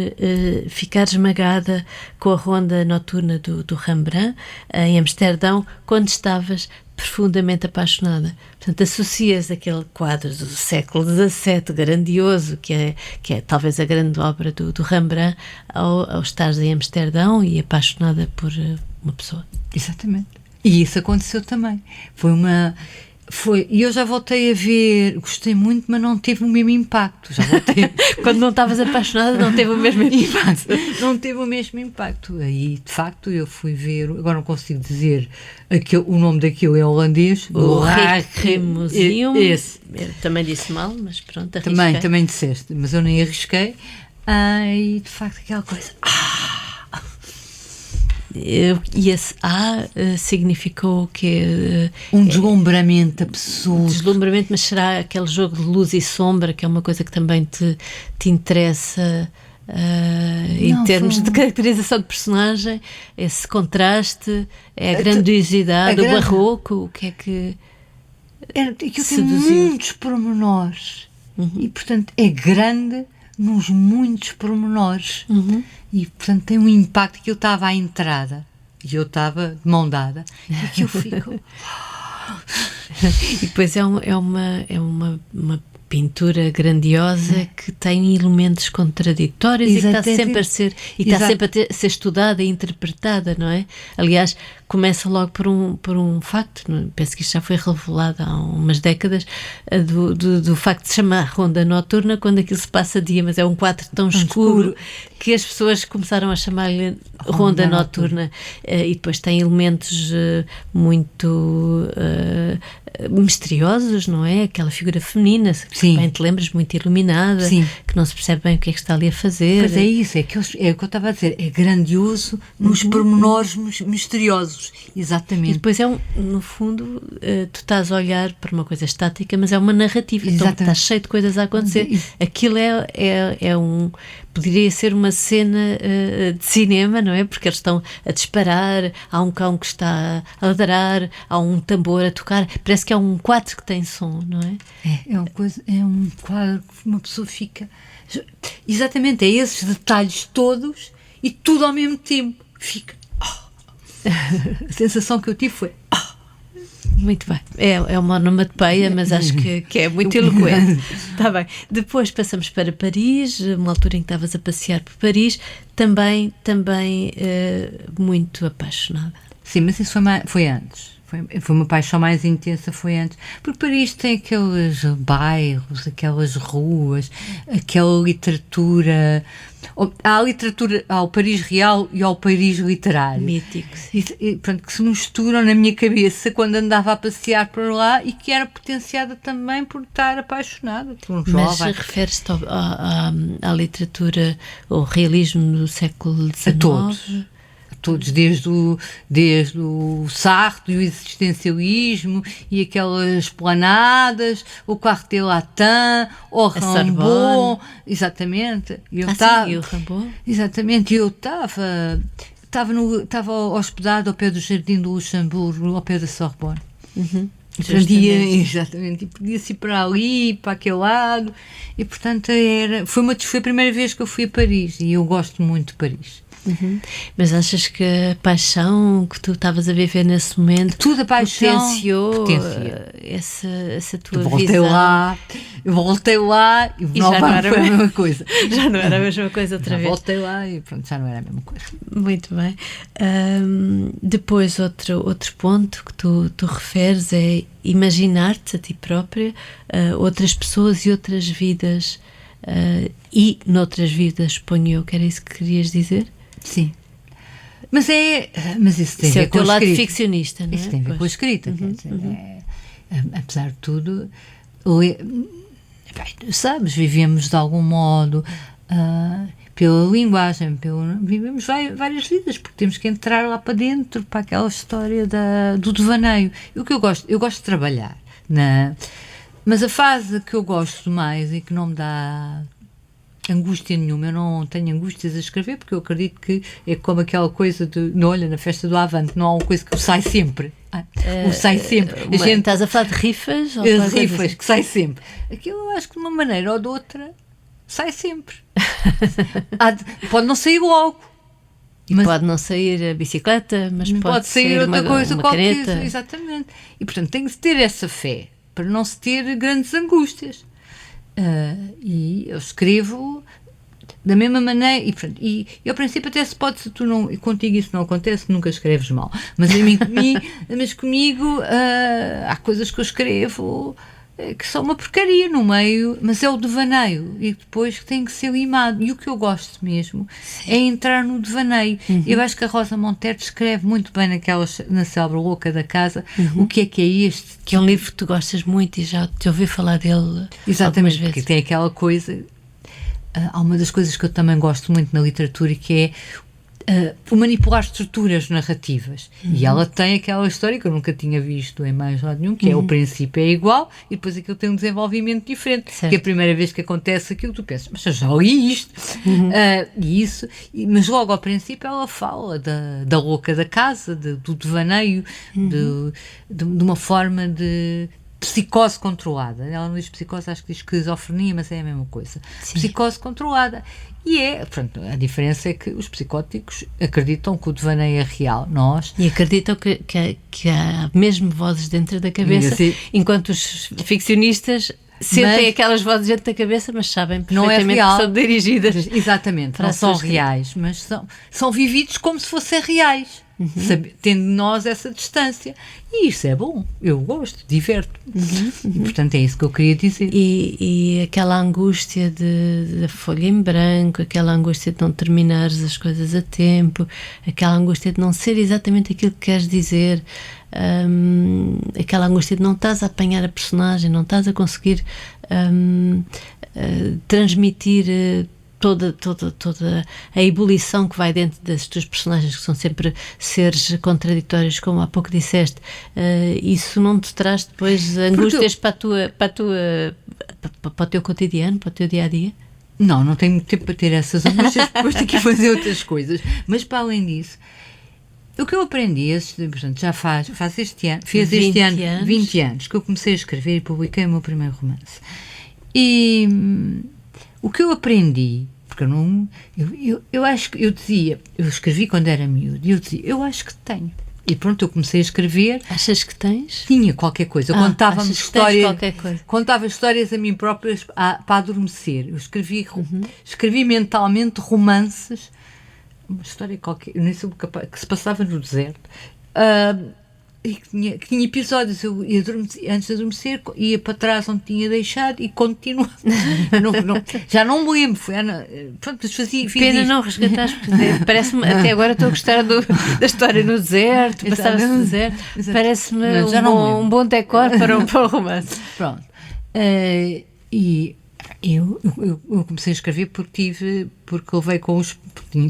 Speaker 1: esmagada com a ronda noturna do Rembrandt em Amsterdão, quando estavas profundamente apaixonada. Portanto, associas aquele quadro do século XVII, grandioso, que é talvez a grande obra do Rembrandt, ao estares em Amsterdão e apaixonada por uma pessoa.
Speaker 3: Exatamente. E isso aconteceu também. E eu já voltei a ver, gostei muito, mas não teve o mesmo impacto. Já voltei.
Speaker 1: Quando não estavas apaixonada, não teve o mesmo impacto.
Speaker 3: Não teve o mesmo impacto. Aí, de facto, eu fui ver, agora não consigo dizer o nome daquilo é holandês.
Speaker 1: O Rijksmuseum.
Speaker 3: Esse.
Speaker 1: Eu também disse mal, mas pronto, arrisquei.
Speaker 3: Também disseste, mas eu nem arrisquei. E, de facto, aquela coisa...
Speaker 1: E esse significou que
Speaker 3: um deslumbramento absurdo.
Speaker 1: Deslumbramento, mas será aquele jogo de luz e sombra, que é uma coisa que também te interessa em termos de caracterização de personagem, esse contraste, a grandiosidade, o barroco, o que é que
Speaker 3: seduziu? Tem muitos pormenores e, portanto, é grande nos muitos pormenores. E, portanto, tem um impacto que eu estava à entrada e eu estava de mão dada e que eu fico...
Speaker 1: E depois é uma pintura grandiosa que tem elementos contraditórios. Exatamente. E que está sempre a ser está sempre a ser estudada e interpretada, não é? Aliás, começa logo por um facto, penso que isto já foi revelado há umas décadas, do facto de se chamar Ronda Noturna quando aquilo se passa dia, mas é um quadro tão escuro que as pessoas começaram a chamar-lhe Ronda Noturna. E depois tem elementos muito misteriosos, não é? Aquela figura feminina, que bem te lembras, muito iluminada, que não se percebe bem o que é que está ali a fazer.
Speaker 3: Mas é isso, é o que eu estava a dizer, é grandioso nos pormenores misteriosos. Exatamente.
Speaker 1: E depois no fundo, tu estás a olhar para uma coisa estática, mas é uma narrativa. Então está cheio de coisas a acontecer. Aquilo poderia ser uma cena de cinema, não é? Porque eles estão a disparar, há um cão que está a ladrar, há um tambor a tocar, parece que é um quadro que tem som, não é?
Speaker 3: É um quadro que uma pessoa fica... Exatamente, é esses detalhes todos e tudo ao mesmo tempo. Fica... A sensação que eu tive foi...
Speaker 1: Muito bem, é uma onomatopeia, mas acho que é muito eloquente. Está bem. Depois passamos para Paris, uma altura em que estavas a passear por Paris, também muito apaixonada.
Speaker 3: Sim, mas isso foi antes. Foi uma paixão mais intensa, foi antes. Porque Paris tem aqueles bairros, aquelas ruas, aquela literatura... Há o Paris real e ao Paris literário.
Speaker 1: Míticos.
Speaker 3: E, pronto, que se misturam na minha cabeça quando andava a passear por lá e que era potenciada também por estar apaixonada por um jovem.
Speaker 1: Mas referes-te à literatura, ao realismo do século XIX?
Speaker 3: Todos, desde o Sartre e o existencialismo e aquelas planadas, o Quartier Latin, o Rimbaud, exatamente.
Speaker 1: E o Rimbaud?
Speaker 3: Exatamente, eu estava hospedado ao pé do Jardim do Luxemburgo, ao pé da Sorbonne. Exatamente, e podia-se ir para ali, para aquele lado, e portanto foi a primeira vez que eu fui a Paris, e eu gosto muito de Paris.
Speaker 1: Mas achas que a paixão que tu estavas a viver nesse momento
Speaker 3: tudo a paixão
Speaker 1: potenciou essa tua
Speaker 3: voltei
Speaker 1: visão?
Speaker 3: Voltei lá e não foi a mesma coisa.
Speaker 1: Já não era a mesma coisa outra vez.
Speaker 3: Voltei lá e pronto, já não era a mesma coisa.
Speaker 1: Muito bem. Depois outro ponto que tu referes é imaginar-te a ti própria, outras pessoas e outras vidas, e noutras vidas, ponho eu, que era isso que querias dizer?
Speaker 3: Sim. Mas isso tem a ver com a escrita.
Speaker 1: Isso é o teu lado ficcionista, não é?
Speaker 3: Isso tem a ver com a escrita. Quer dizer, apesar de tudo, sabes, vivemos de algum modo, pela linguagem, vivemos várias vidas, porque temos que entrar lá para dentro, para aquela história do devaneio. E o que eu gosto de trabalhar, mas a fase que eu gosto mais e que não me dá angústia nenhuma, eu não tenho angústias a escrever, porque eu acredito que é como aquela coisa olha, na festa do Avante, não há uma coisa que sai sempre. Sai sempre.
Speaker 1: Estás a falar de rifas? Ou
Speaker 3: as rifas, assim? Que sai sempre. Aquilo eu acho que de uma maneira ou de outra sai sempre. Pode não sair logo.
Speaker 1: Mas pode não sair a bicicleta, mas pode
Speaker 3: sair outra coisa,
Speaker 1: uma
Speaker 3: qualquer
Speaker 1: caneta.
Speaker 3: Exatamente. E portanto tem que se ter essa fé para não se ter grandes angústias. E eu escrevo da mesma maneira e ao princípio até se pode, se tu não, contigo isso não acontece, nunca escreves mal, mas comigo há coisas que eu escrevo que são uma porcaria no meio, mas é o devaneio e depois que tem que ser limado, e o que eu gosto mesmo é entrar no devaneio. Eu acho que a Rosa Montero escreve muito bem na célebre Louca da Casa. O que é este?
Speaker 1: Que é um livro que tu gostas muito e já te ouvi falar dele.
Speaker 3: Exatamente, porque tem aquela coisa, há uma das coisas que eu também gosto muito na literatura, que é o manipular estruturas narrativas. E ela tem aquela história que eu nunca tinha visto em mais lado nenhum, que é o princípio é igual e depois aquilo tem um desenvolvimento diferente. Que a primeira vez que acontece aquilo tu pensas, mas eu já li isto. Mas logo ao princípio ela fala da louca da casa, do devaneio, de uma forma de psicose controlada. Ela não diz psicose, acho que diz esquizofrenia, mas é a mesma coisa. Sim. Psicose controlada. E pronto, a diferença é que os psicóticos acreditam que o devaneio é real. Nós...
Speaker 1: E acreditam que há mesmo vozes dentro da cabeça, enquanto os ficcionistas sentem aquelas vozes dentro da cabeça, mas sabem perfeitamente não é real, que são dirigidas.
Speaker 3: Exatamente, não são reais, mas são vividos como se fossem reais. Tendo nós essa distância, e isso é bom, eu gosto, diverto-me. E portanto é isso que eu queria dizer.
Speaker 1: E aquela angústia da folha em branco, aquela angústia de não terminares as coisas a tempo, aquela angústia de não ser exatamente aquilo que queres dizer, aquela angústia de não estás a apanhar a personagem, não estás a conseguir transmitir toda a ebulição que vai dentro das tuas personagens, que são sempre seres contraditórios, como há pouco disseste. Isso não te traz depois angústias para o teu cotidiano, para o teu dia-a-dia?
Speaker 3: Não tenho muito tempo para ter essas angústias, depois tenho que fazer outras coisas. Mas para além disso, o que eu aprendi, portanto, já faz este ano, fez este ano 20 anos que eu comecei a escrever e publiquei o meu primeiro romance. E o que eu aprendi, porque eu acho que eu escrevi quando era miúdo, e eu dizia, eu acho que tenho. E pronto, eu comecei a escrever.
Speaker 1: Achas que tens?
Speaker 3: Tinha qualquer coisa. Contava histórias a mim próprias para adormecer. Eu escrevi mentalmente romances, uma história qualquer, eu nem sei que se passava no deserto. E que tinha episódios, eu ia antes de adormecer, ia para trás onde tinha deixado e continuava. Já não me lembro. Pronto,
Speaker 1: Pena não resgatares, parece-me, até agora estou a gostar da história no deserto, passava-se no deserto, parece-me um bom decor para um romance.
Speaker 3: Pronto. E eu comecei a escrever porque levei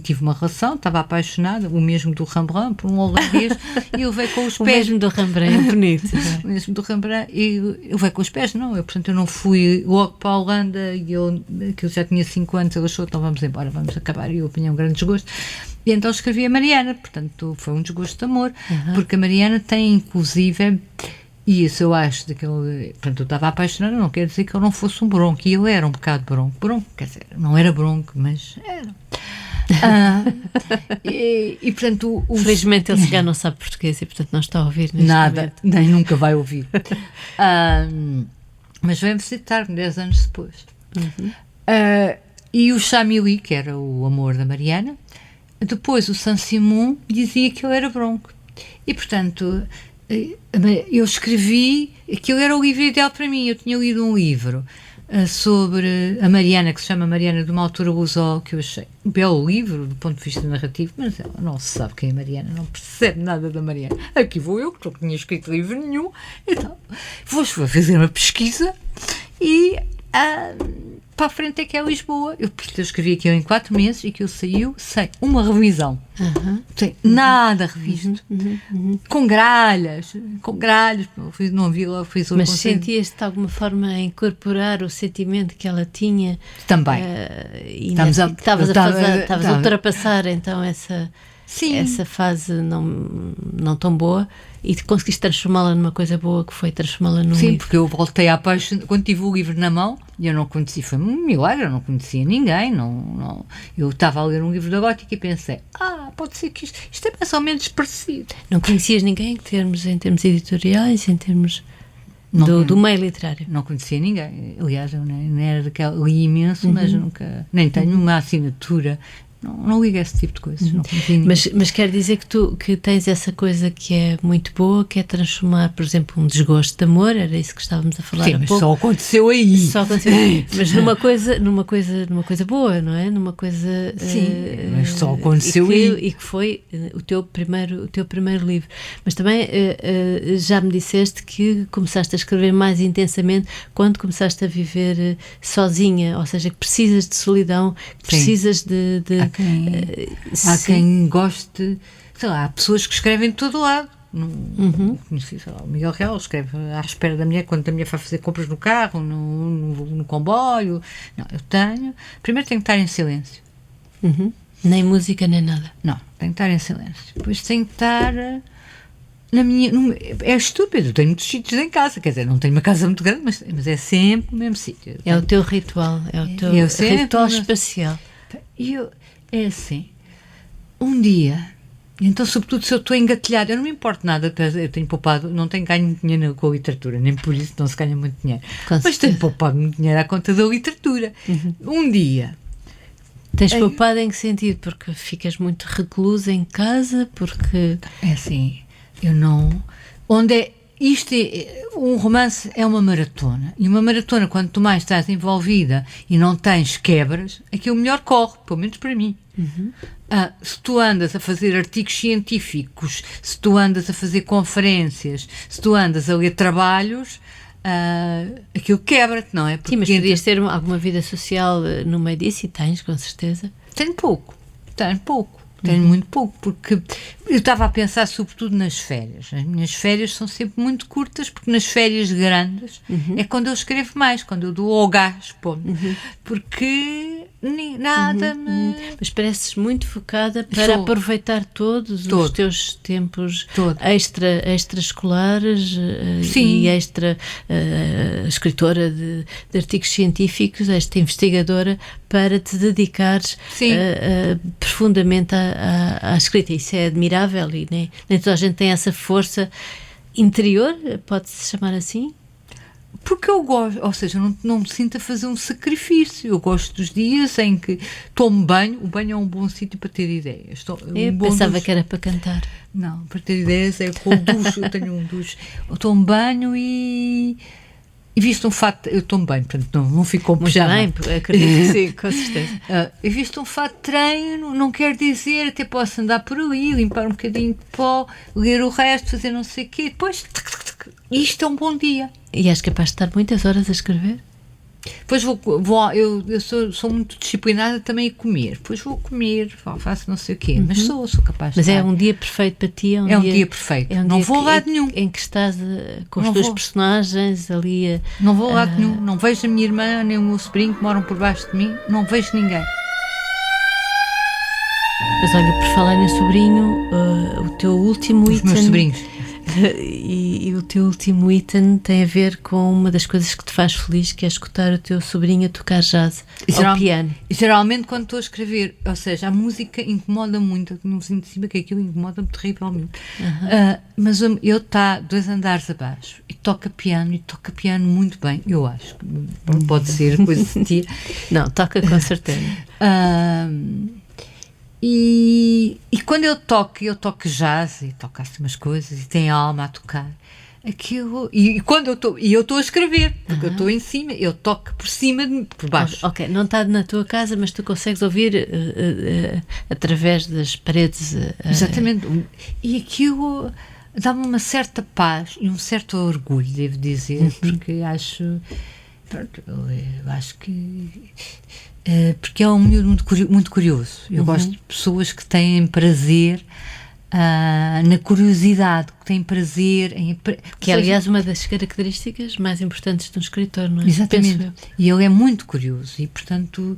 Speaker 3: tive uma relação, estava apaixonada, o mesmo do Rembrandt, por um holandês, e eu levei com os pés.
Speaker 1: O mesmo do Rembrandt, é bonito.
Speaker 3: O mesmo do Rembrandt, e eu levei com os pés, portanto eu não fui logo para a Holanda, que eu já tinha 5 anos, ele achou, então vamos embora, vamos acabar, e eu apanhei um grande desgosto. E então escrevi a Mariana, portanto foi um desgosto de amor, porque a Mariana tem inclusive... E isso eu acho portanto, eu estava apaixonada, não quer dizer que ele não fosse um bronco, e ele era um bocado bronco, quer dizer, não era bronco, mas era. E portanto,
Speaker 1: felizmente ele já não sabe português e portanto não está a ouvir neste
Speaker 3: nada, momento. Nem nunca vai ouvir. Mas vem visitar-me 10 anos depois. E o Chamilly, que era o amor da Mariana, depois o Saint-Simon dizia que ele era bronco, e portanto eu escrevi, aquilo era o livro ideal para mim. Eu tinha lido um livro sobre a Mariana, que se chama Mariana, de uma autora Buzol, que eu achei um belo livro do ponto de vista narrativo, mas ela não sabe quem é a Mariana, não percebe nada da Mariana. Aqui vou eu, que não tinha escrito livro nenhum, então vou fazer uma pesquisa e para a frente é que é Lisboa. Eu escrevi aquilo em 4 meses e aquilo saiu sem uma revisão. Sem nada revisto. Com gralhas. Não havia lá, fiz o
Speaker 1: Mas
Speaker 3: conselho.
Speaker 1: sentias-te de alguma forma a incorporar o sentimento que ela tinha?
Speaker 3: Também.
Speaker 1: E estavas a ultrapassar então essa fase não tão boa e conseguiste transformá-la numa coisa boa, que foi transformá-la num
Speaker 3: Sim,
Speaker 1: livro.
Speaker 3: porque eu voltei à paixão quando tive o livro na mão e eu não conhecia, foi um milagre, eu não conhecia ninguém, eu estava a ler um livro da Gótica e pensei, pode ser que isto é mais ou menos parecido.
Speaker 1: Não conhecias ninguém em termos editoriais, em termos do meio literário?
Speaker 3: Não conhecia ninguém, aliás, eu nem era daquela, li imenso, mas nunca, nem tenho uma assinatura. Não ligo a esse tipo de coisas. Não
Speaker 1: mas quer dizer que tens essa coisa que é muito boa, que é transformar, por exemplo, um desgosto de amor, era isso que estávamos a falar.
Speaker 3: Sim, mas só aconteceu aí.
Speaker 1: Mas numa coisa boa, não é? Numa coisa.
Speaker 3: Sim, mas só aconteceu aí.
Speaker 1: E que foi o teu primeiro livro. Mas também já me disseste que começaste a escrever mais intensamente quando começaste a viver sozinha, ou seja, que precisas de solidão, que precisas de
Speaker 3: Há quem goste, sei lá, há pessoas que escrevem de todo lado. Conheci, sei lá, o Miguel Real escreve à espera da mulher, quando a mulher vai fazer compras no carro, no comboio. Não, primeiro tenho que estar em silêncio.
Speaker 1: Nem música, nem nada.
Speaker 3: Não, tenho que estar em silêncio. Depois tenho que estar é estúpido, eu tenho muitos sítios em casa, quer dizer, não tenho uma casa muito grande, mas é sempre o mesmo sítio.
Speaker 1: É o teu ritual, é o teu ritual espacial.
Speaker 3: É assim, um dia, então sobretudo se eu estou engatilhada, eu não me importo nada, eu tenho poupado, não tenho ganho muito dinheiro com a literatura, nem por isso não se ganha muito dinheiro, mas tenho poupado muito dinheiro à conta da literatura. Um dia...
Speaker 1: Tens poupado em que sentido? Porque ficas muito reclusa em casa, porque...
Speaker 3: É assim, eu não... um romance é uma maratona, e uma maratona, quando tu mais estás envolvida e não tens quebras, aquilo melhor corre, pelo menos para mim. Se tu andas a fazer artigos científicos, se tu andas a fazer conferências, se tu andas a ler trabalhos, aquilo quebra-te, não é?
Speaker 1: Sim, mas podias ter alguma vida social no meio disso, e tens, com certeza.
Speaker 3: Tenho muito pouco, porque eu estava a pensar sobretudo nas férias. As minhas férias são sempre muito curtas, porque nas férias grandes é quando eu escrevo mais, quando eu dou ao gás, porque nada me...
Speaker 1: Mas pareces muito focada para aproveitar todos os teus tempos extraescolares e escritora de artigos científicos, esta investigadora, para te dedicares profundamente à escrita. Isso é admirável e nem toda a gente tem essa força interior, pode-se chamar assim?
Speaker 3: Porque eu gosto, ou seja, não me sinto a fazer um sacrifício. Eu gosto dos dias em que tomo banho. O banho é um bom sítio para ter ideias.
Speaker 1: Eu pensava que era para cantar.
Speaker 3: Não, para ter ideias é com o duche. Eu tenho um duche. Eu tomo banho e visto um fato, eu tomo bem, portanto não fico com pijama.
Speaker 1: Muito bem, acredito que sim, com certeza.
Speaker 3: Eu visto um fato de treino, não quer dizer, até posso andar por ali, limpar um bocadinho de pó, ler o resto, fazer não sei o quê, depois isto é um bom dia.
Speaker 1: E és capaz de estar muitas horas a escrever?
Speaker 3: Depois eu sou muito disciplinada também a comer. Depois vou comer, faço não sei o quê, mas sou capaz de
Speaker 1: Mas é um dia perfeito para ti?
Speaker 3: É um dia perfeito. Não vou a lado nenhum.
Speaker 1: Em que estás com os teus personagens ali a...
Speaker 3: Não vou a lado nenhum. Não vejo a minha irmã nem o meu sobrinho que moram por baixo de mim. Não vejo ninguém.
Speaker 1: Mas olha, por falar em sobrinho, o teu último
Speaker 3: Os meus sobrinhos.
Speaker 1: E o teu último item tem a ver com uma das coisas que te faz feliz, que é escutar o teu sobrinho a tocar jazz ao piano.
Speaker 3: Geralmente quando estou a escrever, ou seja, a música incomoda muito, no vizinho de cima, que aquilo incomoda-me terrivelmente. Mas eu está 2 andares abaixo e toca piano muito bem, eu acho que não pode ser coisa de ti.
Speaker 1: Não, toca com certeza.
Speaker 3: E quando eu toco jazz e toco assim umas coisas e tem a alma a tocar aquilo, quando eu estou a escrever, porque eu estou em cima, eu toco por cima, por baixo.
Speaker 1: Ok, não está na tua casa, mas tu consegues ouvir através das paredes.
Speaker 3: Exatamente, e aquilo dá-me uma certa paz e um certo orgulho, devo dizer, porque acho Pronto, eu acho que... porque é um miúdo muito curioso. Eu gosto de pessoas que têm prazer na curiosidade, que têm prazer em...
Speaker 1: Que é, aliás, uma das características mais importantes de um escritor, não é?
Speaker 3: Exatamente. E ele é muito curioso e, portanto...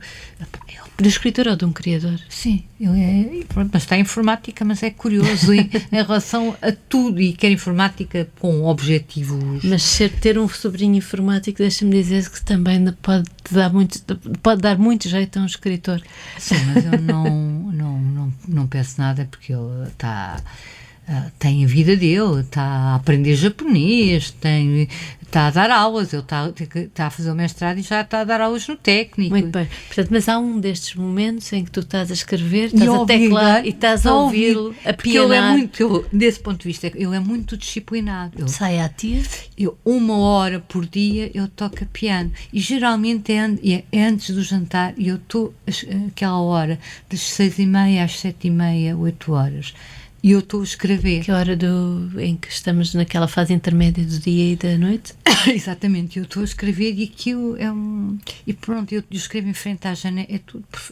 Speaker 1: De um escritor ou de um criador?
Speaker 3: Sim, ele é... Pronto, mas está em informática, mas é curioso em relação a tudo e quer informática com objetivos...
Speaker 1: Mas ter um sobrinho informático, deixa-me dizer que também pode dar muito jeito a um escritor.
Speaker 3: Sim, mas eu não peço nada porque ele tem a vida dele, está a aprender japonês, está a dar aulas, ele está a fazer o mestrado e já está a dar aulas no técnico.
Speaker 1: Muito bem. Portanto, mas há um destes momentos em que tu estás a escrever, estás a teclar e estás a ouvi-lo, a pianar.
Speaker 3: Desse ponto de vista, ele é muito disciplinado.
Speaker 1: Sai à tia?
Speaker 3: 1 hora por dia eu toco piano e geralmente é antes do jantar e eu estou aquela hora das 6h30 às 7h30, 8 horas. E eu estou a escrever.
Speaker 1: Que hora em que estamos naquela fase intermédia do dia e da noite?
Speaker 3: Exatamente, eu estou a escrever e aquilo é E pronto, eu escrevo em frente à janela,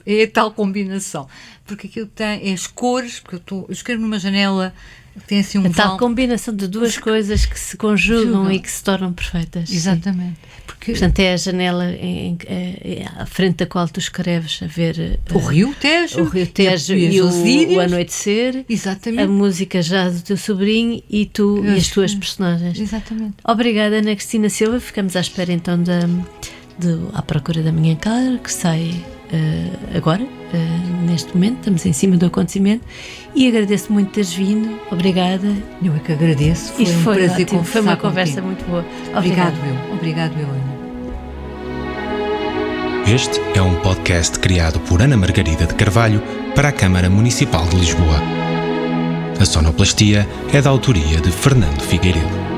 Speaker 3: é tal combinação. Porque aquilo tem as cores, porque eu escrevo numa janela que tem assim
Speaker 1: a tal combinação de duas coisas que se conjugam e que se tornam perfeitas.
Speaker 3: Exatamente.
Speaker 1: Portanto, é a janela à frente da qual tu escreves a ver
Speaker 3: o Rio Tejo
Speaker 1: e o anoitecer.
Speaker 3: Exatamente.
Speaker 1: A música já do teu sobrinho e tu e as tuas personagens.
Speaker 3: Exatamente.
Speaker 1: Obrigada, Ana Cristina Silva. Ficamos à espera então À Procura da Minha Clara, que sai agora, neste momento. Estamos em cima do acontecimento e agradeço muito teres vindo. Obrigada.
Speaker 3: Eu é que agradeço. Foi um prazer conversar.
Speaker 1: Foi uma conversa muito boa.
Speaker 3: Obrigado, Ana.
Speaker 4: Este é um podcast criado por Ana Margarida de Carvalho para a Câmara Municipal de Lisboa. A sonoplastia é da autoria de Fernando Figueiredo.